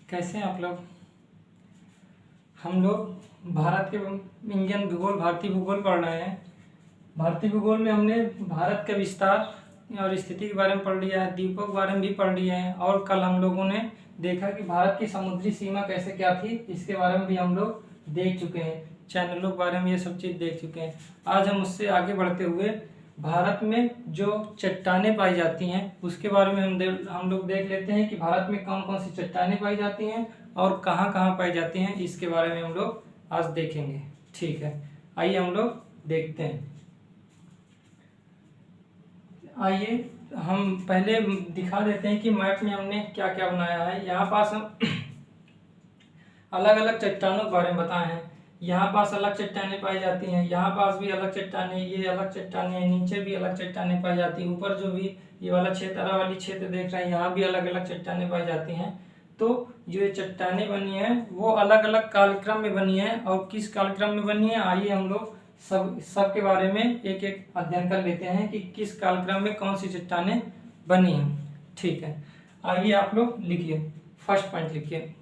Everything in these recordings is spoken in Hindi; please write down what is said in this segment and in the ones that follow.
कैसे हैं आप लोग। हम लोग भारत के इंडियन भूगोल भारतीय भूगोल पढ़ रहे हैं। भारतीय भूगोल में हमने भारत के विस्तार और स्थिति के बारे में पढ़ लिया है, द्वीपों के बारे में भी पढ़ लिया है, और कल हम लोगों ने देखा कि भारत की समुद्री सीमा कैसे क्या थी, इसके बारे में भी हम लोग देख चुके हैं। चैनलों के बारे में ये सब चीज़ देख चुके हैं। आज हम उससे आगे बढ़ते हुए भारत में जो चट्टानें पाई जाती हैं उसके बारे में हम लोग देख लेते हैं कि भारत में कौन कौन सी चट्टानें पाई जाती हैं और कहाँ कहाँ पाई जाती हैं, इसके बारे में हम लोग आज देखेंगे। ठीक है, आइए हम लोग देखते हैं। आइए हम पहले दिखा देते हैं कि मैप में हमने क्या क्या बनाया है। यहाँ पास हम अलग अलग चट्टानों के बारे में बताए हैं। यहाँ पास अलग चट्टानें पाई जाती हैं, यहाँ पास भी अलग चट्टानें, ये अलग चट्टानें, नीचे भी अलग चट्टानें पाई जाती हैं, ऊपर जो भी ये वाला क्षेत्र वाली क्षेत्र देख रहे हैं यहाँ भी अलग अलग चट्टानें पाई जाती हैं। तो जो ये चट्टानें बनी हैं वो अलग अलग कालक्रम में बनी हैं, और किस कालक्रम में बनी है आइए हम लोग सब के बारे में एक एक अध्ययन कर लेते हैं कि किस कालक्रम में कौन सी चट्टानें बनी हैं। ठीक है, आइए आप लोग लिखिए। फर्स्ट पॉइंट लिखिए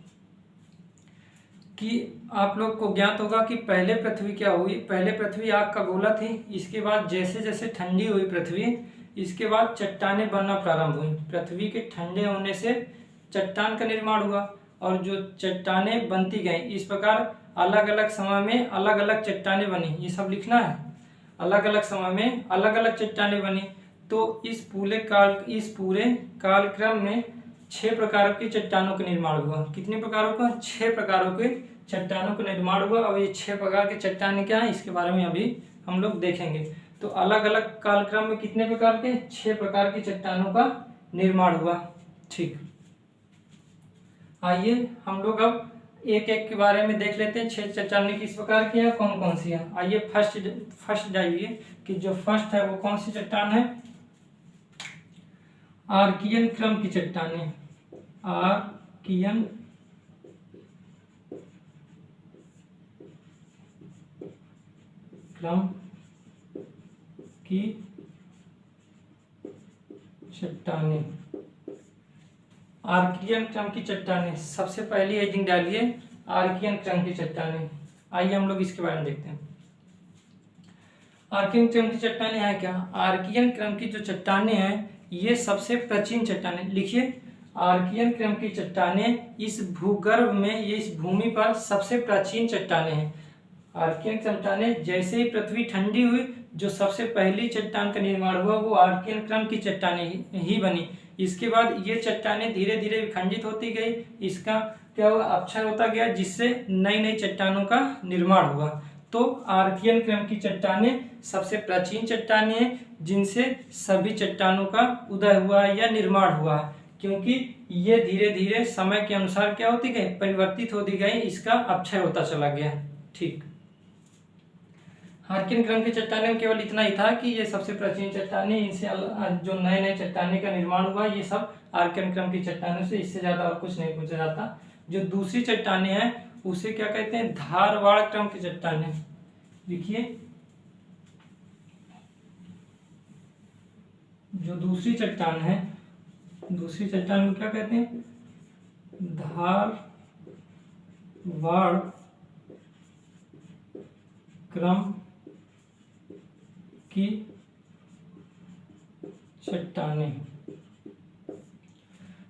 कि आप लोग को ज्ञात होगा कि पहले पृथ्वी क्या हुई। पहले पृथ्वी आग का गोला थी, इसके बाद जैसे जैसे ठंडी हुई पृथ्वी, इसके बाद चट्टानें बनना प्रारंभ हुई। पृथ्वी के ठंडे होने से चट्टान का निर्माण हुआ और जो चट्टानें बनती गई, इस प्रकार अलग अलग समय में अलग अलग चट्टानें बनी। ये सब लिखना है, अलग अलग समय में अलग अलग चट्टानें बनी। तो इस पूरे कालक्रम में 6 प्रकारों की चट्टानों का निर्माण हुआ। कितने प्रकारों का? 6 प्रकारों के चट्टानों का निर्माण हुआ। और ये 6 प्रकार के चट्टानें क्या है इसके बारे में अभी हम लोग देखेंगे। तो अलग अलग कालक्रम में कितने प्रकार के? 6 प्रकार की चट्टानों का निर्माण हुआ। ठीक, आइए हम लोग अब एक एक के बारे में देख लेते हैं। 6 चट्टानें किस प्रकार की है, कौन कौन सी है। आइए फर्स्ट जाइए कि जो फर्स्ट है वो कौन सी चट्टान है? आर्कियन क्रम की चट्टानें। आर्कियन क्रम की चट्टानें। आर्कियन क्रम की चट्टानें, सबसे पहली हेडिंग डालिए आर्कियन क्रम की चट्टानें। आइए हम लोग इसके बारे में देखते हैं। आर्कियन क्रम की चट्टानें हैं क्या? आर्कियन क्रम की जो चट्टानें हैं ये सबसे प्राचीन चट्टानें। लिखिए, आर्कियन क्रम की चट्टानें इस भूगर्भ में, ये इस भूमि पर सबसे प्राचीन चट्टानें हैं। आर्कियन चट्टानें जैसे ही पृथ्वी ठंडी हुई, जो सबसे पहली चट्टान का निर्माण हुआ वो आर्कियन क्रम की चट्टानें ही बनी। इसके बाद ये चट्टानें धीरे धीरे विखंडित होती गई, इसका क्या हुआ, अपक्षय होता गया, जिससे नई नई चट्टानों का निर्माण हुआ। तो आर्कियन क्रम की चट्टानें सबसे प्राचीन चट्टानें हैं जिनसे सभी चट्टानों का उदय हुआ है या निर्माण हुआ है, क्योंकि ये धीरे धीरे समय के अनुसार क्या होती गई, परिवर्तित होती गई, इसका अपक्षय होता चला गया। ठीक, आर्कियन क्रम की चट्टानें में केवल इतना ही था कि ये सबसे प्राचीन चट्टानें, इनसे जो नए नए चट्टानें का निर्माण हुआ ये सब आर्कियन क्रम की चट्टानों से, इससे ज्यादा और कुछ नहीं पूछा जाता। जो दूसरी चट्टानें हैं उसे क्या कहते हैं? धारवाड़ क्रम की चट्टानें। देखिए, जो दूसरी चट्टान है, दूसरी चट्टान को क्या कहते हैं? धारवाड़ क्रम की चट्टानें।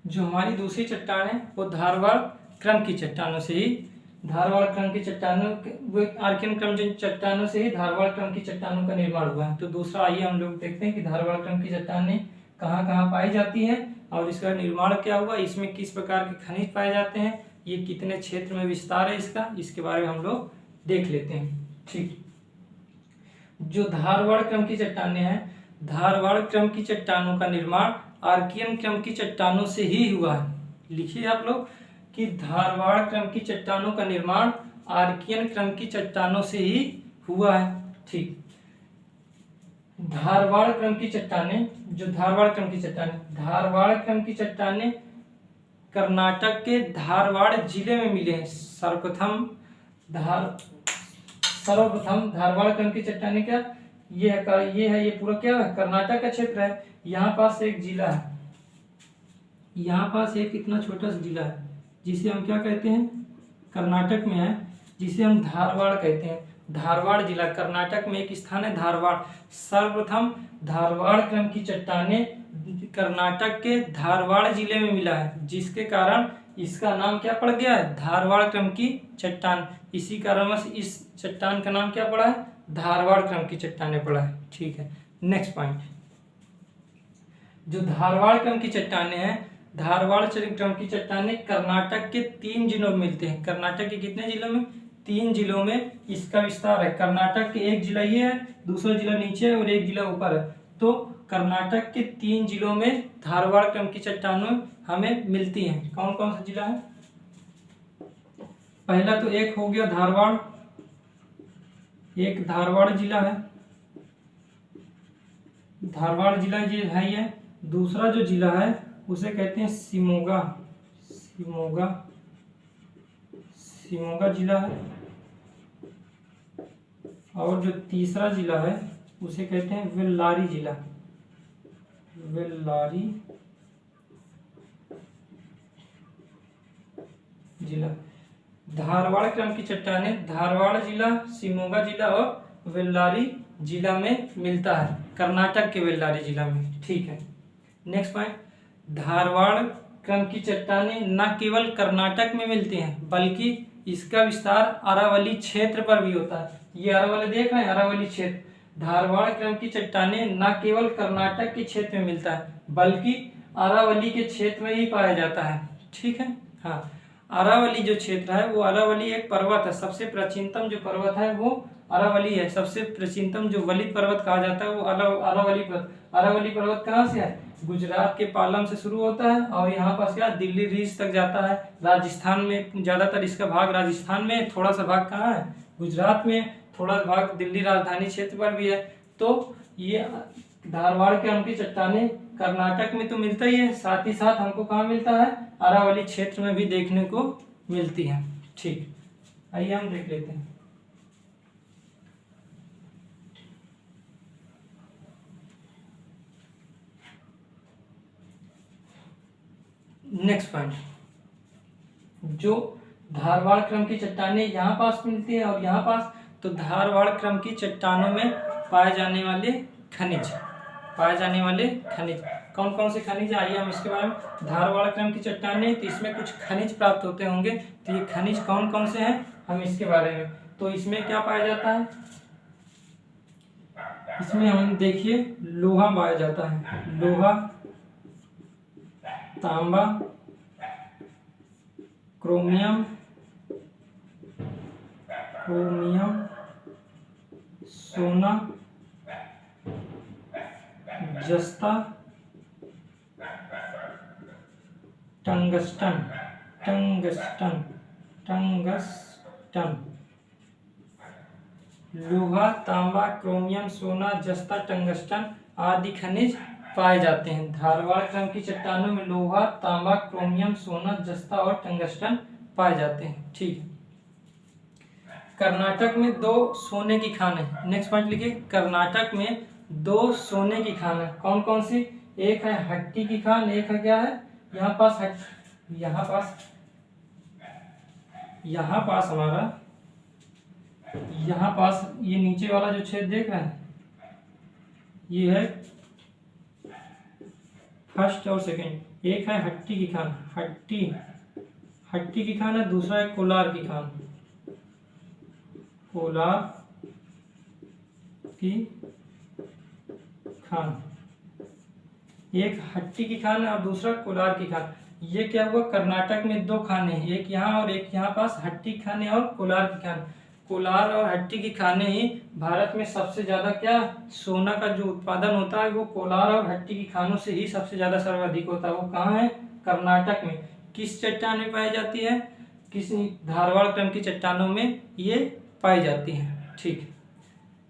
जो हमारी दूसरी चट्टान है वो धारवाड़ क्रम की चट्टानों से ही, धारवाड़ क्रम की चट्टानों, वो आर्कियन क्रम की चट्टानों से ही धारवाड़ क्रम की चट्टानों का निर्माण हुआ है। तो दूसरा आइए हम लोग देखते हैं कि धारवाड़ क्रम की चट्टानें कहाँ कहाँ पाई जाती हैं और इसका निर्माण क्या हुआ, इसमें किस प्रकार के खनिज पाए जाते हैं, ये कितने क्षेत्र में विस्तार है इसका, इसके बारे में हम लोग देख लेते हैं। ठीक, जो धारवाड़ क्रम की चट्टानें हैं, धारवाड़ क्रम की चट्टानों का निर्माण आर्कियन क्रम की चट्टानों से ही हुआ है। लिखिए आप लोग कि धारवाड़ क्रम की चट्टानों का निर्माण आर्कियन क्रम की चट्टानों से ही हुआ है। ठीक, धारवाड़ क्रम की चट्टानें, जो धारवाड़ क्रम की चट्टानें, धारवाड़ क्रम की चट्टानें कर्नाटक के धारवाड़ जिले में मिले हैं। सर्वप्रथम धारवाड़ क्रम की चट्टानें क्या, ये पूरा क्या है, कर्नाटक का क्षेत्र है। यहाँ पास एक जिला है, यहाँ पास एक इतना छोटा सा जिला है जिसे हम क्या कहते हैं, कर्नाटक में है, जिसे हम धारवाड़ कहते हैं। धारवाड़ जिला कर्नाटक में एक स्थान है धारवाड़। सर्वप्रथम धारवाड़ क्रम की चट्टानें कर्नाटक के धारवाड़ जिले में मिला है, जिसके कारण इसका नाम क्या पड़ गया है, धारवाड़ क्रम की चट्टान। इसी कारणवश इस चट्टान का नाम क्या पड़ा है, धारवाड़ क्रम की चट्टानें पड़ा है। ठीक है, नेक्स्ट पॉइंट, जो धारवाड़ क्रम की चट्टानें हैं, धारवाड़ क्रम की चट्टानें कर्नाटक के 3 जिलों में मिलते हैं। कर्नाटक के कितने जिलों में, 3 जिलों में इसका विस्तार है। कर्नाटक के एक जिला ये है, दूसरा जिला नीचे है और एक जिला ऊपर है। तो कर्नाटक के 3 जिलों में धारवाड़ क्रम की चट्टानें हमें मिलती हैं। कौन कौन सा जिला है, पहला तो एक हो गया धारवाड़, एक धारवाड़ जिला है, धारवाड़ जिला ये है ये। दूसरा जो जिला है उसे कहते हैं शिमोगा, शिमोगा, शिमोगा जिला है। और जो तीसरा जिला है उसे कहते हैं वेल्लारी जिला, वेल्लारी जिला। धारवाड़ क्रम की चट्टानें धारवाड़ जिला, शिमोगा जिला और वेल्लारी जिला में मिलता है, कर्नाटक के वेल्लारी जिला में। ठीक है, नेक्स्ट पॉइंट, धारवाड़ क्रम की चट्टानें न केवल कर्नाटक में मिलती हैं बल्कि इसका विस्तार अरावली क्षेत्र पर भी होता है। ये अरावली देख रहे हैं, अरावली क्षेत्र। धारवाड़ क्रम की चट्टानें न केवल कर्नाटक के क्षेत्र में मिलता है बल्कि अरावली के क्षेत्र में ही पाया जाता है। ठीक है, हाँ, अरावली जो क्षेत्र है वो, अरावली एक पर्वत है, सबसे प्राचीनतम जो पर्वत है वो अरावली है। सबसे प्राचीनतम जो वलित पर्वत कहा जाता है वो अरावली पर्वत। अरावली पर्वत कहाँ से है, गुजरात के पालम से शुरू होता है और यहाँ पास क्या दिल्ली रीज तक जाता है। राजस्थान में ज्यादातर इसका भाग, राजस्थान में थोड़ा सा भाग कहाँ है, गुजरात में, थोड़ा भाग दिल्ली राजधानी क्षेत्र पर भी है। तो ये धारवाड़ क्रम की चट्टानें कर्नाटक में तो मिलता ही है, साथ ही साथ हमको कहाँ मिलता है, अरावली क्षेत्र में भी देखने को मिलती है। ठीक, आइए हम देख लेते हैं। नेक्स्ट पॉइंट, जो धारवाड़ क्रम की चट्टानें यहाँ पास मिलती है और यहाँ पास, तो धारवाड़ क्रम की चट्टानों में पाए जाने वाले खनिज, पाए जाने वाले खनिज कौन कौन से खनिज, आइए हम इसके बारे में। धारवाड़ क्रम की चट्टानें, तो इसमें कुछ खनिज प्राप्त होते होंगे, तो ये खनिज कौन कौन से हैं हम इसके बारे में। तो इसमें क्या पाया जाता है, इसमें हम देखिए लोहा पाया जाता है, लोहा, तांबा, क्रोमियम, क्रोमियम, सोना, जस्ता, टंगस्टन, टंगस्टन, टंगस्टन, लोहा, तांबा, क्रोमियम, सोना, जस्ता, टंगस्टन आदि खनिज पाए जाते हैं। धारवाड़ क्रम की चट्टानों में लोहा, तांबा, क्रोमियम, सोना, जस्ता और टंगस्टन पाए जाते हैं। ठीक है, कर्नाटक में 2 सोने की खान है। नेक्स्ट पॉइंट लिखिए, कर्नाटक में 2 सोने की खान है। कौन कौन सी, एक है हट्टी की खान, एक है क्या है, यहाँ पास यहाँ पास हमारा, यहाँ पास ये नीचे वाला जो छेद देख रहे हैं, ये है फर्स्ट और सेकंड। एक है हट्टी की खान, हट्टी की खान है, दूसरा है कोलार की खान, कोलार की खान। एक हट्टी की खान है और दूसरा कोलार की खान। ये क्या हुआ, कर्नाटक में 2 खाने हैं, एक यहाँ और एक यहाँ पास, हट्टी खाने और कोलार की खान। कोलार और हट्टी की खाने ही भारत में सबसे ज्यादा क्या, सोना का जो उत्पादन होता है वो कोलार और हट्टी की खानों से ही सबसे ज्यादा सर्वाधिक होता है। वो कहाँ है, कर्नाटक में। किस चट्टान में पाई जाती है, किस, धारवाड़ क्रम की चट्टानों में ये पाई जाती है। ठीक,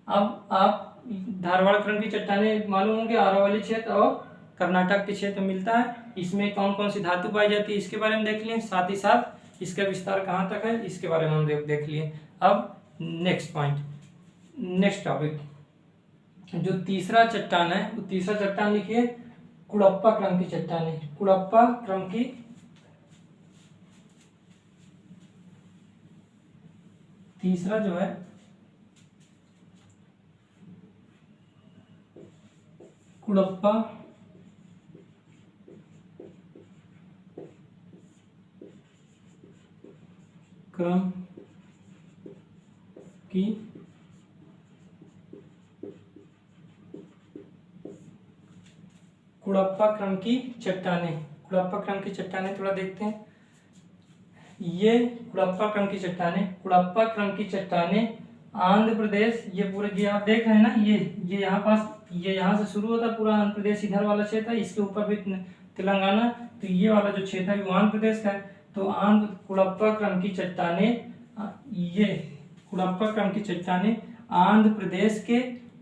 अब आप धारवाड़ क्रम की चट्टानें मालूम होंगे, अरावली क्षेत्र और कर्नाटक के क्षेत्र में मिलता है। इसमें कौन कौन सी धातु पाई जाती है इसके बारे में देख लिए, साथ ही साथ इसका विस्तार कहाँ तक है इसके बारे में हम देख लिए। अब नेक्स्ट पॉइंट, नेक्स्ट टॉपिक, जो तीसरा चट्टान है वो तीसरा चट्टान लिखिए, कुड़प्पा क्रम की चट्टानें। कुड़प्पा क्रम की तीसरा जो है कुड़प्पा क्रम की कुड़प्पा क्रम की चट्टानें। कुड़प्पा क्रम की चट्टानें थोड़ा देखते हैं। ये कुड़प्पा क्रम की चट्टानें, कुड़प्पा क्रम की चट्टानें आंध्र प्रदेश, ये पूरे ये आप देख रहे हैं ना, ये यहाँ पास, ये यहाँ से शुरू होता है पूरा आंध्र प्रदेश, इधर वाला क्षेत्र है, इसके ऊपर भी तेलंगाना, तो ये वाला जो क्षेत्र है वो आंध्र प्रदेश का है। तो आंध्र कुड़प्पा क्रम की चट्टानें, ये कुड़प्पा क्रम की चट्टानें आंध्र प्रदेश के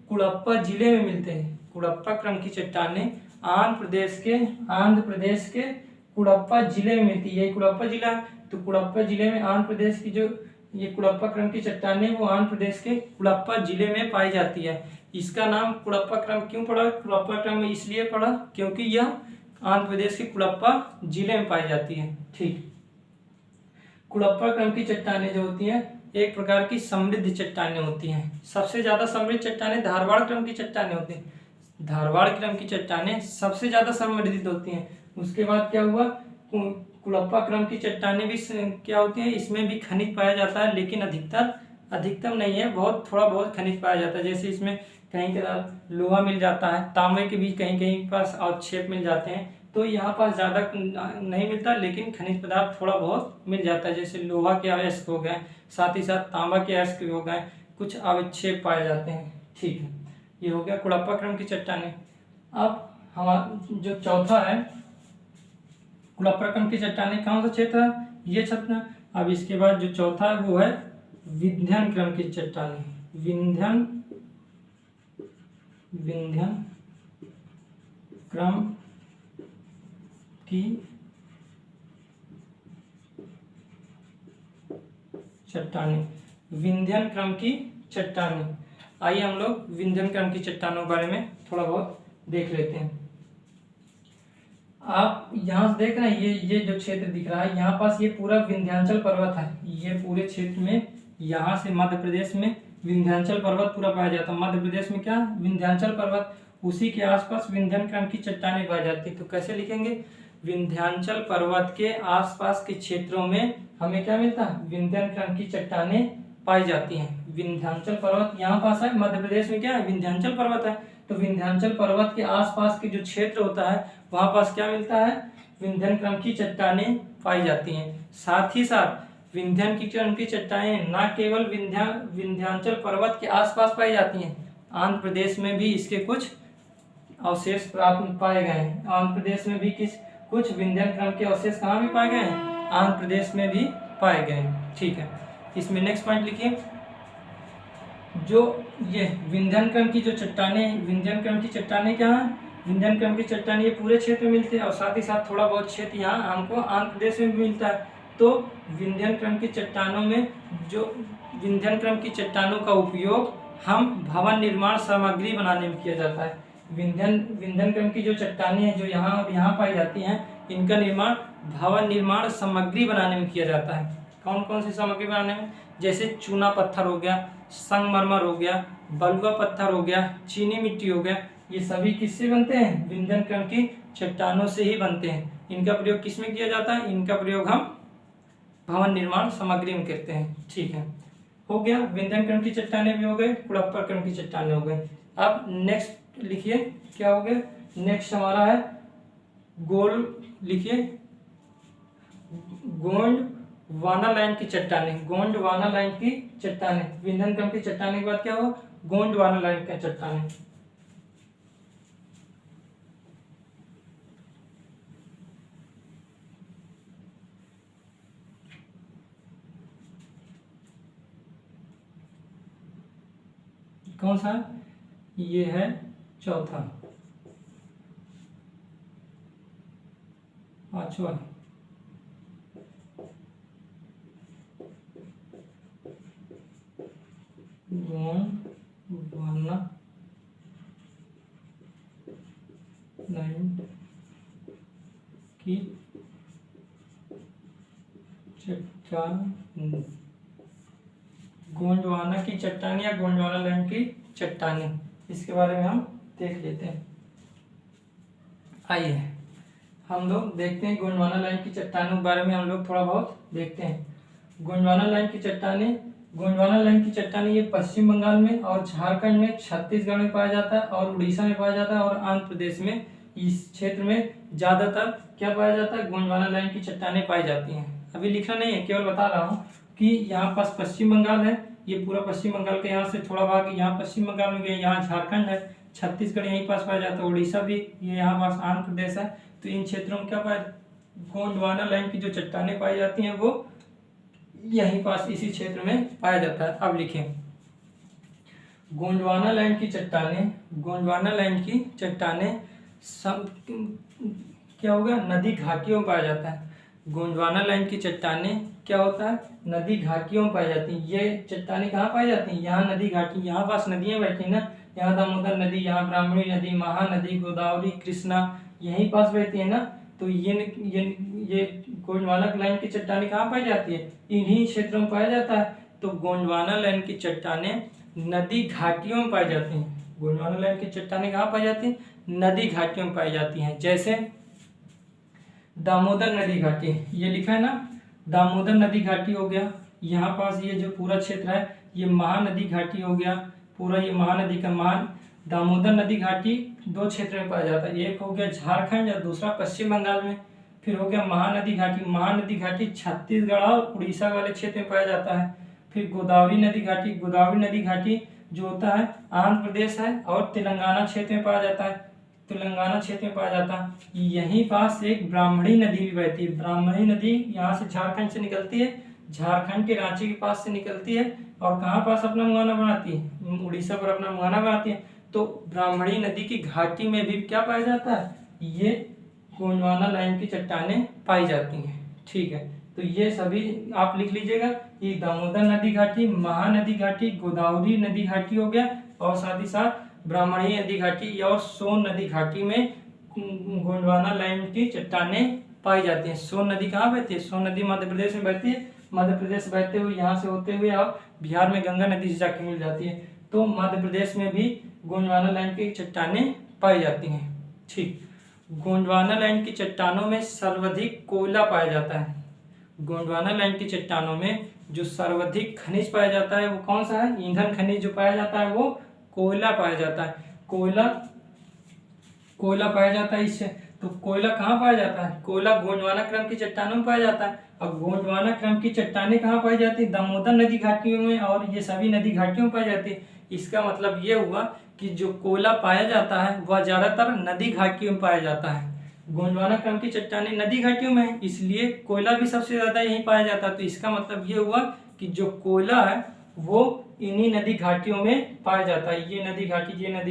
कुड़प्पा जिले में मिलते हैं। कुड़प्पा क्रम की चट्टानें आंध्र प्रदेश के कुड़प्पा जिले में मिलती है। ये कुड़प्पा जिला, तो कुड़प्पा जिले में आंध्र प्रदेश की जो ये कुड़प्पा क्रम की चट्टानें वो आंध्र प्रदेश के कुड़प्पा जिले में पाई जाती है। इसका नाम कुड़प्पा क्रम क्यों पड़ा? कुड़प्पा क्रम में इसलिए पड़ा क्योंकि यह आंध्र प्रदेश के कुड़प्पा जिले में पाई जाती है। ठीक, कुड़प्पा क्रम की चट्टानें जो होती हैं एक प्रकार की समृद्ध चट्टानें होती हैं। सबसे ज्यादा समृद्ध चट्टानें धारवाड़ क्रम की चट्टानें होती हैं। धारवाड़ क्रम की चट्टानें सबसे ज्यादा समृद्ध होती हैं। उसके बाद क्या हुआ, कुड़प्पा क्रम की चट्टानें भी क्या होती हैं, इसमें भी खनिज पाया जाता है, लेकिन अधिकतम नहीं है, बहुत थोड़ा बहुत खनिज पाया जाता है। जैसे इसमें कहीं कहीं लोहा मिल जाता है, तांबे के भी कहीं कहीं पास अवक्षेप मिल जाते हैं। तो यहाँ पास ज़्यादा नहीं मिलता, लेकिन खनिज पदार्थ थोड़ा बहुत मिल जाता है। जैसे लोहा के अयस्क हो गए, साथ ही साथ तांबा के अयस्क हो गए, कुछ अवक्षेप पाए जाते हैं। ठीक है, ये हो गया कुड़प्पा क्रम की चट्टानें। अब हमारा जो चौथा है कुड़प्पा क्रम की चट्टानें, कौन सा क्षेत्र है? ये क्षेत्र। अब इसके बाद जो चौथा है वो है विंध्यन क्रम की चट्टानें। विंध्यन क्रम की चट्टानें। विंध्यन क्रम की चट्टानें, आइए हम लोग विंध्यन क्रम की चट्टानों के बारे में थोड़ा बहुत देख लेते हैं। आप यहाँ से देख रहे हैं, ये जो क्षेत्र दिख रहा है, यहाँ पास ये पूरा विंध्याचल पर्वत है। ये पूरे क्षेत्र में यहाँ से मध्य प्रदेश में विंध्याचल पर्वत पूरा पाया जाता है। मध्य प्रदेश में क्या, विंध्याचल पर्वत, उसी के आसपास विंध्यन क्रम की चट्टानें पाई जाती है। तो कैसे लिखेंगे, विंध्याचल पर्वत के आसपास के क्षेत्रों में हमें क्या मिलता है, विंध्यन क्रम की चट्टानें पाई जाती हैं। विंध्याचल पर्वत यहाँ पास है, मध्य प्रदेश में क्या है, विंध्याचल पर्वत है। तो विंध्याचल पर्वत के आसपास के जो क्षेत्र होता है वहां पास क्या मिलता है, विंध्यन क्रम की चट्टानें पाई जाती हैं। साथ ही साथ विंध्यन की क्रम की चट्टानें न केवल विंध्याचल पर्वत के आसपास पाई जाती हैं, आंध्र प्रदेश में भी इसके कुछ अवशेष प्राप्त पाए गए हैं। आंध्र प्रदेश में भी कुछ विंध्यन क्रम के अवशेष कहाँ भी पाए गए हैं, आंध्र प्रदेश में भी पाए गए हैं। ठीक है, इसमें नेक्स्ट पॉइंट लिखिए, जो ये विंध्यन क्रम की जो चट्टानें, विंध्यन क्रम की चट्टानें क्या है, विंध्यन क्रम की चट्टानें ये पूरे क्षेत्र में मिलते हैं और साथ ही साथ थोड़ा बहुत क्षेत्र यहाँ हमको आंध्र प्रदेश में भी मिलता है। तो विंध्यन क्रम की चट्टानों में, जो विंध्यन क्रम की चट्टानों का उपयोग हम भवन निर्माण सामग्री बनाने में किया जाता है। विंध्यन क्रम की जो चट्टानें हैं जो यहाँ पाई जाती हैं, इनका निर्माण भवन निर्माण सामग्री बनाने में किया जाता है। कौन कौन सी सामग्री बनाने में, जैसे चूना पत्थर हो गया, संगमरमर हो गया, बलुआ पत्थर हो गया, चीनी मिट्टी हो गया, ये सभी किससे बनते हैं, विंध्यन क्रम की चट्टानों से ही बनते हैं। इनका प्रयोग किसमें किया जाता है, इनका प्रयोग हम भवन निर्माण सामग्री में करते हैं। ठीक है, हो गया, विंध्यन क्रम की चट्टानें भी हो गए, कुड़प्पा क्रम की चट्टानें हो गए। अब नेक्स्ट लिखिए, क्या हो गया, नेक्स्ट हमारा है लिखिए गोंडवाना लाइन की चट्टानें। गोंडवाना लाइन की चट्टानें, विंध्यन क्रम की चट्टानें के बाद क्या हुआ, गोंडवाना लाइन की चट्टानें। कौन सा, ये है चौथा, पांचवा, गोंडवाना लाइन की चट्टान गोंडवाना की चट्टानी या गोंडवाना लैंड की चट्टानी, इसके बारे में हम देख लेते हैं। आइए हम लोग देखते हैं गोंडवाना लैंड की चट्टानों के बारे में हम लोग थोड़ा बहुत देखते हैं। गोंडवाना लैंड की चट्टानी, गोंडवाना लैंड की चट्टानी ये पश्चिम बंगाल में और झारखंड में, छत्तीसगढ़ में पाया जाता है और उड़ीसा में पाया जाता है और आंध्र प्रदेश में, इस क्षेत्र में ज्यादातर क्या पाया जाता है, गोंडवाना लैंड की चट्टानें पाई जाती हैं। अभी लिखना नहीं है, केवल बता रहा हूँ कि यहाँ पास पश्चिम बंगाल है, ये पूरा पश्चिम बंगाल के यहाँ से थोड़ा भाग यहाँ पश्चिम बंगाल में गया, यहाँ झारखंड है, छत्तीसगढ़ यहीं पास पाया जाता है, उड़ीसा भी ये यहाँ पास आंध्र प्रदेश है। तो इन क्षेत्रों में क्या पाया, गोंडवाना लैंड की जो चट्टानें पाई जाती हैं वो यहीं पास इसी क्षेत्र में पाया जाता है। अब लिखें गोंडवाना लैंड की चट्टानें, गोंडवाना लैंड की चट्टानें सब क्या होगा, नदी घाटियों में पाया जाता है। गोंडवाना लैंड की चट्टानें क्या होता है, नदी घाटियों में पाई जाती हैं। ये चट्टानें कहाँ पाई जाती हैं, यहाँ नदी घाटी, यहाँ पास नदियाँ बहती हैं ना, यहाँ दामोदर नदी, यहाँ ब्राह्मणी नदी, महानदी, गोदावरी, कृष्णा यहीं पास बहती है ना। तो ये गोंडवाना लैंड की चट्टानें कहाँ पाई जाती है, इन्हीं क्षेत्रों में पाया जाता है। तो गोंडवाना लैंड की चट्टानें नदी घाटियों में पाई जाती हैं। गोंडवाना लैंड की चट्टानें कहाँ पाई जाती हैं, नदी घाटियों में पाई जाती हैं। जैसे दामोदर नदी घाटी, ये लिखा है ना, दामोदर नदी घाटी हो गया, यहाँ पास ये जो पूरा क्षेत्र है ये महानदी घाटी हो गया, पूरा ये महानदी का दामोदर नदी घाटी दो क्षेत्र में पाया जाता है, एक हो गया झारखंड और दूसरा पश्चिम बंगाल में। फिर हो गया महानदी घाटी, महानदी घाटी छत्तीसगढ़ और उड़ीसा वाले क्षेत्र में पाया जाता है। फिर गोदावरी नदी घाटी, गोदावरी नदी घाटी जो होता है आंध्र प्रदेश है और तेलंगाना क्षेत्र में पाया जाता है, तेलंगाना क्षेत्र में पाया जाता है। यहीं पास एक ब्राह्मणी नदी भी बहती है, ब्राह्मणी नदी यहाँ से झारखंड से निकलती है, झारखंड के रांची के पास से निकलती है और कहाँ पास अपना मुहाना बनाती है, उड़ीसा पर अपना मुहाना बनाती है। तो ब्राह्मणी नदी की घाटी में भी क्या पाया जाता है, ये गोंडवाना लैंड की चट्टानें पाई जाती हैं। ठीक है, तो ये सभी आप लिख लीजिएगा, ये दामोदर नदी घाटी, महानदी घाटी, गोदावरी नदी घाटी हो गया और साथ ही साथ ब्राह्मणी नदी घाटी और सोन नदी घाटी में गोंडवाना लैंड की चट्टानें पाई जाती हैं। सोन नदी कहाँ बहती है, सोन नदी मध्य प्रदेश में बहती है, मध्य प्रदेश बहते हुए यहाँ से होते हुए और बिहार में गंगा नदी से जाके मिल जाती है। तो मध्य प्रदेश में भी गोंडवाना लैंड की चट्टानें पाई जाती हैं। ठीक, गोंडवाना लैंड की चट्टानों में सर्वाधिक कोयला पाया जाता है। गोंडवाना लैंड की चट्टानों में जो सर्वाधिक खनिज पाया जाता है वो कौन सा है, ईंधन खनिज जो पाया जाता है वो कोयला पाया जाता है। कोयला पाया जाता है इससे। तो कोयला कहाँ पाया जाता है, कोयला गोंडवाना क्रम की चट्टानों में पाया जाता है। और गोंडवाना क्रम की चट्टानें कहाँ पाई जाती है, दामोदर नदी घाटियों में और ये सभी नदी घाटियों में पाई जाती है। इसका मतलब ये हुआ कि जो कोयला पाया जाता है वह ज्यादातर नदी घाटियों में पाया जाता है। गोंडवाना क्रम की चट्टानें नदी घाटियों में है, इसलिए कोयला भी सबसे ज्यादा यहीं पाया जाता है। तो इसका मतलब ये हुआ कि जो कोयला है वो इन्हीं नदी घाटियों में पाया जाता है। ये नदी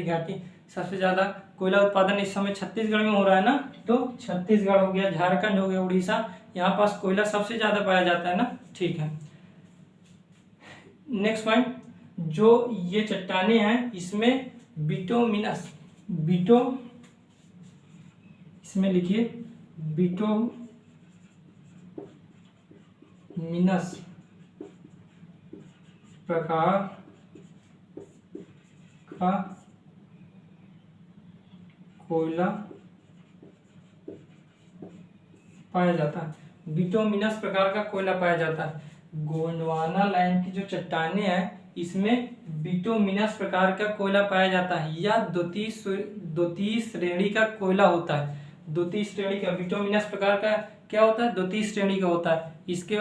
घाटी सबसे ज्यादा कोयला उत्पादन इस समय छत्तीसगढ़ में हो रहा है ना, तो छत्तीसगढ़ हो गया, झारखंड हो गया, उड़ीसा, यहाँ पास कोयला सबसे ज्यादा पाया जाता है ना। ठीक है, नेक्स्ट पॉइंट, जो ये चट्टानें हैं इसमें बिटोमिनस, इसमें लिखिए बिटोमिनस प्रकार का कोयला पाया जाता है। बिटोमिनस प्रकार का कोयला पाया जाता है। गोंडवाना लैंड की जो चट्टानें हैं इसमें बिटोमिनस प्रकार का कोयला पाया जाता है। यह द्वितीय श्रेणी का कोयला होता है। द्वितीय श्रेणी का बिटोमिनस प्रकार का क्या होता है, द्वितीय श्रेणी का होता है। इसके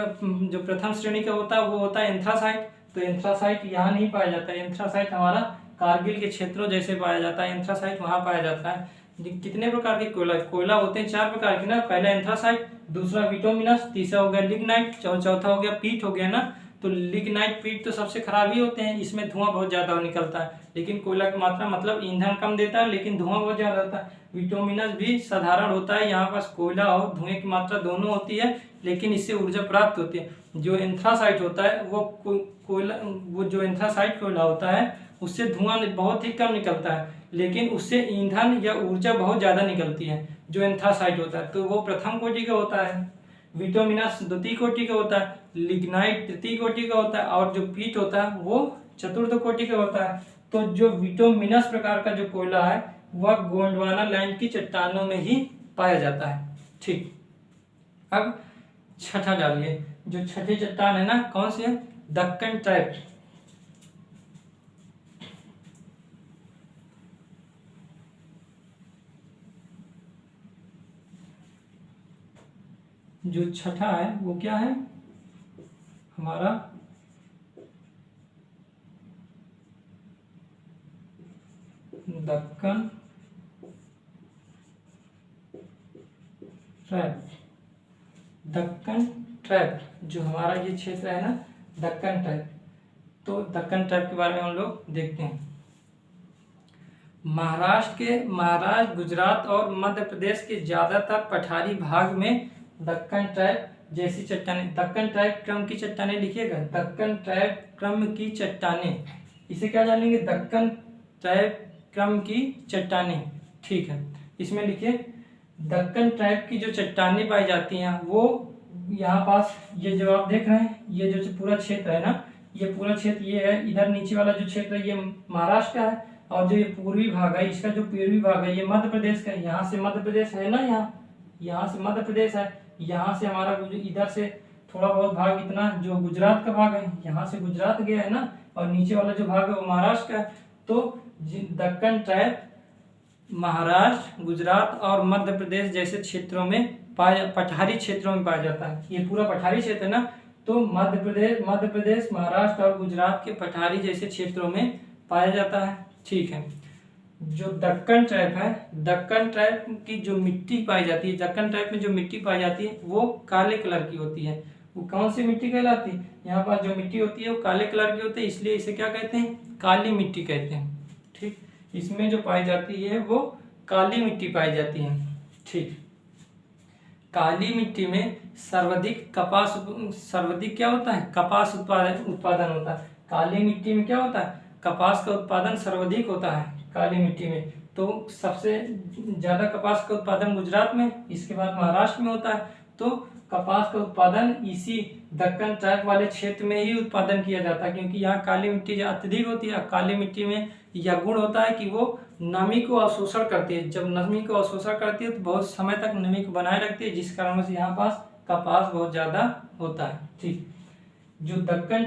जो प्रथम श्रेणी का होता है वो होता है एंथ्रासाइट। तो एंथ्रासाइट यहाँ नहीं पाया जाता है, एंथ्रासाइट हमारा कारगिल के क्षेत्रों जैसे पाया जाता है, एंथ्रासाइट वहाँ पाया जाता है। कितने प्रकार के कोयला होते हैं, 4 प्रकार के ना, पहला एंथ्रासाइट, दूसरा बिटोमिनस, तीसरा हो गया लिग्नाइट, चौथा हो गया पीट हो गया ना। तो लिग्नाइट पीट तो सबसे खराब ही होते हैं, इसमें धुआं बहुत ज्यादा निकलता है, लेकिन कोयला की मात्रा मतलब ईंधन कम देता है लेकिन धुआं बहुत ज्यादा होता है। बिटोमिनस भी साधारण होता है, यहाँ पास कोयला और धुएं की मात्रा दोनों होती है लेकिन इससे ऊर्जा प्राप्त होती है। जो एंथ्रासाइट होता है वो जो एंथ्रासाइट कोयला होता है उससे धुआं बहुत ही कम निकलता है लेकिन उससे ईंधन या ऊर्जा बहुत ज्यादा निकलती है जो एंथ्रासाइट होता है। तो वो प्रथम कोटि का होता है। विटोमिनस द्वितीय कोटि का होता है, लिग्नाइट तृतीय कोटि का होता है, और जो पीट होता है वो चतुर्थ कोटि का होता है। तो जो विटोमिनस प्रकार का जो कोयला है वह गोंडवाना लैंड की चट्टानों में ही पाया जाता है। ठीक, अब छठा डालिए। जो छठी चट्टान है ना, कौन सी है? दक्कन ट्रैप। जो छठा है वो क्या है हमारा? दक्कन ट्रैप। दक्कन ट्रैप जो हमारा ये क्षेत्र है ना, दक्कन ट्रैप। तो दक्कन ट्रैप के बारे में हम लोग देखते हैं। महाराष्ट्र, गुजरात और मध्य प्रदेश के ज्यादातर पठारी भाग में दक्कन ट्रैप जैसी चट्टानें, दक्कन ट्रैप क्रम की चट्टानें लिखिएगा, दक्कन ट्रैप क्रम की चट्टानें। इसे क्या जानेंगे? दक्कन ट्रैप क्रम की चट्टानें। ठीक है, इसमें लिखिए दक्कन ट्रैप की जो चट्टानें पाई जाती हैं वो यहाँ पास, ये जो आप देख रहे हैं, ये जो पूरा क्षेत्र है ना, ये पूरा क्षेत्र ये है। इधर नीचे वाला जो क्षेत्र है ये महाराष्ट्र का है, और जो ये पूर्वी भाग है, इसका जो पूर्वी भाग है ये मध्य प्रदेश का है। यहाँ से मध्य प्रदेश है ना, यहाँ से मध्य प्रदेश है। यहाँ से हमारा इधर से थोड़ा बहुत भाग इतना जो गुजरात का भाग है, यहाँ से गुजरात गया है ना, और नीचे वाला जो भाग है वो महाराष्ट्र का है। तो दक्कन ट्रैप महाराष्ट्र, गुजरात और मध्य प्रदेश जैसे क्षेत्रों में पठारी क्षेत्रों में पाया जाता है। ये पूरा पठारी क्षेत्र है ना, तो मध्य प्रदेश, महाराष्ट्र और गुजरात के पठारी जैसे क्षेत्रों में पाया जाता है। ठीक है, जो दक्कन ट्रैप है, दक्कन ट्रैप की जो मिट्टी पाई जाती है, दक्कन ट्रैप में जो मिट्टी पाई जाती है वो काले कलर की होती है। वो कौन सी मिट्टी कहलाती है? यहाँ पर जो मिट्टी होती है वो काले कलर की होती है, इसलिए इसे क्या कहते हैं? काली मिट्टी कहते हैं। ठीक, इसमें जो पाई जाती है वो काली मिट्टी पाई जाती है। ठीक, काली मिट्टी में सर्वाधिक क्या होता है? कपास उत्पादन होता है। काली मिट्टी में क्या होता है? कपास का उत्पादन सर्वाधिक होता है काली मिट्टी में। तो सबसे ज्यादा कपास का उत्पादन गुजरात में, इसके बाद महाराष्ट्र में होता है। तो कपास का उत्पादन इसी दक्कन ट्रैप वाले क्षेत्र में ही उत्पादन किया जाता है, क्योंकि यहाँ काली मिट्टी अत्यधिक होती है। काली मिट्टी में यह गुण होता है कि वो नमी को अवशोषण करती है। जब नमी को अवशोषण करती है तो बहुत समय तक नमी को बनाए रखती है, जिस कारण से यहाँ पास कपास बहुत ज्यादा होता है। ठीक, जो दक्कन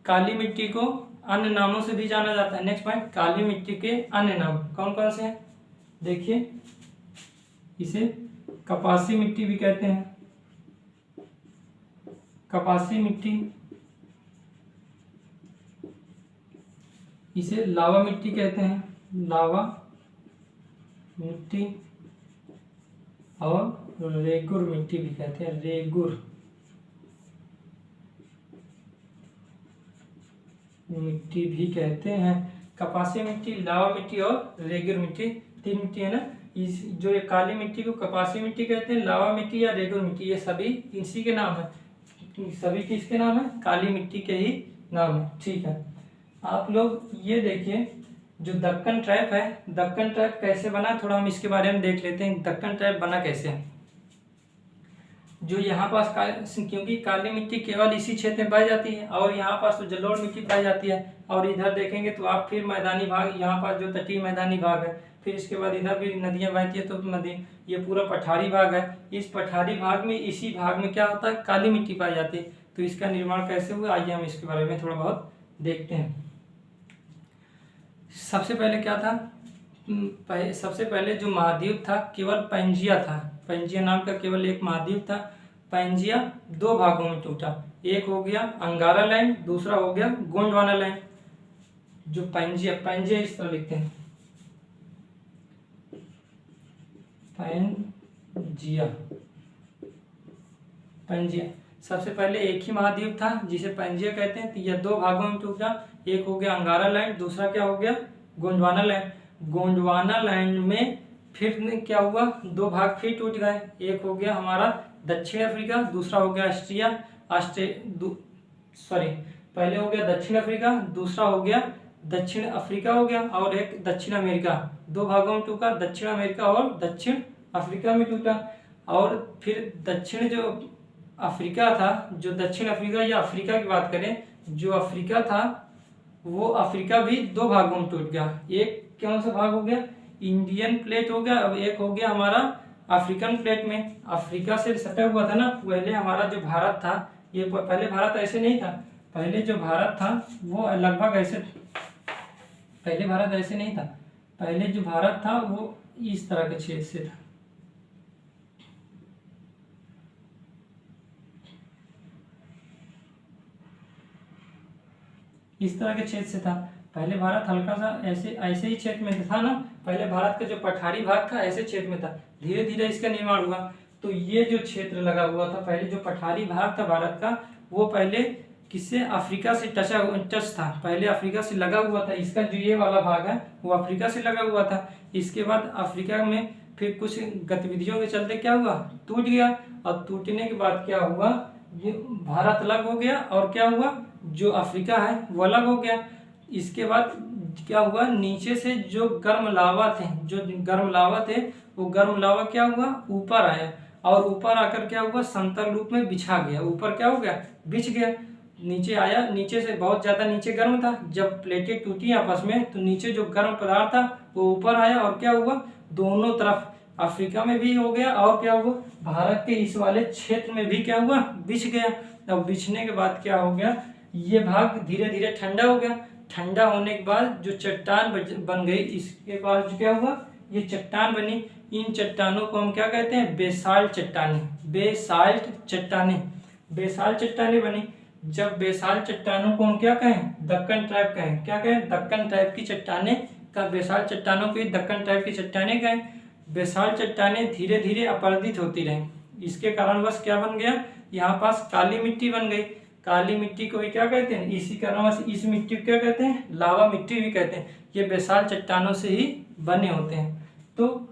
काली मिट्टी को अन्य नामों से भी जाना जाता है। नेक्स्ट पॉइंट, काली मिट्टी के अन्य नाम कौन कौन से हैं? देखिए, इसे कपासी मिट्टी भी कहते हैं, कपासी मिट्टी। इसे लावा मिट्टी कहते हैं, लावा मिट्टी, और रेगुर मिट्टी भी कहते हैं, रेगुर मिट्टी भी कहते हैं। कपासी मिट्टी, लावा मिट्टी और रेगुर मिट्टी, तीन मिट्टी है ना। इस जो ये काली मिट्टी को कपासी मिट्टी कहते हैं, लावा मिट्टी या रेगुर मिट्टी, ये सभी इसी के नाम है। सभी किसके नाम है? काली मिट्टी के ही नाम है। ठीक है, आप लोग ये देखिए, जो दक्कन ट्रैप है, दक्कन ट्रैप कैसे बना, थोड़ा हम इसके बारे में देख लेते हैं। दक्कन ट्रैप बना कैसे है? जो यहाँ पास क्योंकि काली मिट्टी केवल इसी क्षेत्र में पाई जाती है, और यहाँ पास तो जलोढ़ मिट्टी पाई जाती है, और इधर देखेंगे तो आप फिर मैदानी भाग, यहाँ पास जो तटीय मैदानी भाग है, फिर इसके बाद इधर भी नदियाँ बहती है, तो नदी, ये पूरा पठारी भाग है। इस पठारी भाग में, इसी भाग में क्या होता है? काली मिट्टी पाई जाती है। तो इसका निर्माण कैसे हुआ, आइए हम इसके बारे में थोड़ा बहुत देखते हैं। सबसे पहले क्या था? सबसे पहले जो महाद्वीप था केवल पैंजिया था। पैंजिया नाम का केवल एक महाद्वीप था। पैंजिया दो भागों में टूटा, एक हो गया अंगारा लैंड, दूसरा हो गया गोंडवाना लैंड। जो पैंजिया इस तरह लिखते हैं, पैंजिया सबसे पहले एक ही महाद्वीप था जिसे पैंजिया कहते हैं। तो यह दो भागों में टूटा, एक हो गया अंगारा लैंड, दूसरा क्या हो गया? गोंडवाना लैंड। गोंडवाना लैंड में फिर क्या हुआ? दो भाग फिर टूट गए, एक हो गया हमारा दक्षिण अफ्रीका, दूसरा हो गया पहले हो गया दक्षिण अफ्रीका, दूसरा हो गया दक्षिण अफ्रीका हो गया, और एक दक्षिण अमेरिका। दो भागों में टूटा, दक्षिण अमेरिका और दक्षिण अफ्रीका में टूटा। और फिर दक्षिण जो अफ्रीका था, जो दक्षिण अफ्रीका या अफ्रीका की बात करें, जो अफ्रीका था वो अफ्रीका भी दो भागों में टूट गया। एक कौन सा भाग हो गया, इंडियन प्लेट हो गया, अब एक हो गया हमारा अफ्रीकन प्लेट में। अफ्रीका से सटा हुआ था ना पहले हमारा जो भारत था, ये पहले भारत ऐसे नहीं था। पहले जो भारत था वो लगभग ऐसे, पहले भारत ऐसे नहीं था। पहले जो भारत था वो इस तरह के छेद से था। इस तरह के छेद से था। पहले भारत हल्का सा ऐसे ऐसे ही छेद में था ना। पहले भारत का जो पठारी भाग था ऐसे छेद में था, धीरे धीरे इसका निर्माण हुआ। तो ये जो क्षेत्र लगा हुआ था पहले, जो पठारी भाग था भारत का, वो पहले किससे, अफ्रीका से टच था। पहले अफ्रीका से लगा हुआ था। इसका जो ये वाला भाग है वो अफ्रीका से लगा हुआ था। इसके बाद अफ्रीका में फिर कुछ गतिविधियों के चलते क्या हुआ, टूट गया। और टूटने के बाद क्या हुआ, ये भारत अलग हो गया और क्या हुआ, जो अफ्रीका है वो अलग हो गया। इसके बाद क्या हुआ, नीचे से जो गर्म लावा थे, वो गर्म लावा क्या हुआ, ऊपर आया। और ऊपर आकर क्या हुआ, समतल रूप में बिछा गया। ऊपर क्या हो गया, बिछ गया। नीचे आया, नीचे से बहुत ज़्यादा नीचे गर्म था। जब प्लेटें टूटी आपस में तो नीचे जो गर्म पदार्थ था वो ऊपर आया और क्या हुआ, दोनों तरफ अफ्रीका में भी हो गया और क्या हुआ, भारत के इस वाले क्षेत्र में भी क्या हुआ, बिछ गया। अब बिछने के बाद क्या हो गया, ये भाग धीरे धीरे ठंडा हो गया। ठंडा होने के बाद जो चट्टान बन गई, इसके बाद क्या हुआ, ये चट्टान बनी। इन चट्टानों को हम क्या कहते हैं, बेसाल्ट चट्टानें। बेसाल्ट चट्टानें, बेसाल्ट चट्टानें बनी। जब बेसाल्ट चट्टानों को हम क्या कहें, दक्कन टाइप कहें। क्या कहें, दक्कन टाइप की चट्टानें का, बेसाल्ट चट्टानों को दक्कन टाइप की चट्टानें कहें। बेसाल्ट चट्टानें धीरे धीरे अपरदित होती रहीं। इसके कारणवश क्या बन गया, यहाँ पास काली मिट्टी बन गई। काली मिट्टी को भी क्या कहते हैं, इसी कारणवश इस मिट्टी को क्या कहते हैं, लावा मिट्टी भी कहते हैं। ये बेसाल्ट चट्टानों से ही बने होते हैं। तो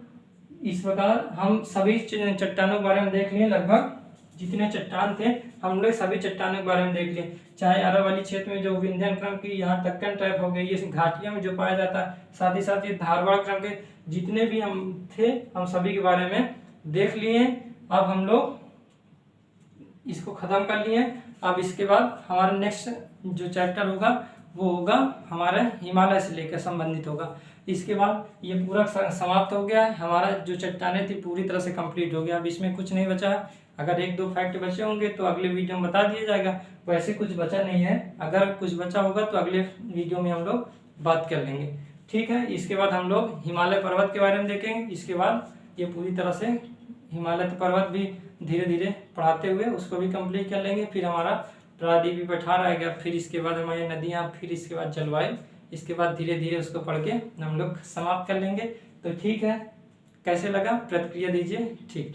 इस प्रकार हम सभी चट्टानों के बारे में देख लिए। लगभग जितने चट्टान थे हम लोग सभी चट्टानों के बारे में देख लिए। चाहे अरवली क्षेत्र में जो विंध्य क्रम की, यहाँ दक्कन टाइप हो गई, ये घाटियों में जो पाया जाता है, साथ ही साथ ये धारवाड़ क्रम के जितने भी हम थे, हम सभी के बारे में देख लिए। अब हम लोग इसको खत्म कर लिए। अब इसके बाद हमारा नेक्स्ट जो चैप्टर होगा वो होगा हमारे हिमालय से लेकर संबंधित होगा। इसके बाद ये पूरा समाप्त हो गया है। हमारा जो चट्टानें थी पूरी तरह से कंप्लीट हो गया। अब इसमें कुछ नहीं बचा है। अगर एक दो फैक्ट बचे होंगे तो अगले वीडियो में बता दिया जाएगा। वैसे कुछ बचा नहीं है, अगर कुछ बचा होगा तो अगले वीडियो में हम लोग बात कर लेंगे। ठीक है, इसके बाद हम लोग हिमालय पर्वत के बारे में देखेंगे। इसके बाद ये पूरी तरह से हिमालय पर्वत भी धीरे धीरे पढ़ाते हुए उसको भी कंप्लीट कर लेंगे। फिर हमारा प्रायद्वीपीय पठार आएगा, फिर इसके बाद हमारी नदियाँ, फिर इसके बाद जलवायु। इसके बाद धीरे धीरे उसको पढ़ के हम लोग समाप्त कर लेंगे। तो ठीक है, कैसे लगा प्रतिक्रिया दीजिए। ठीक।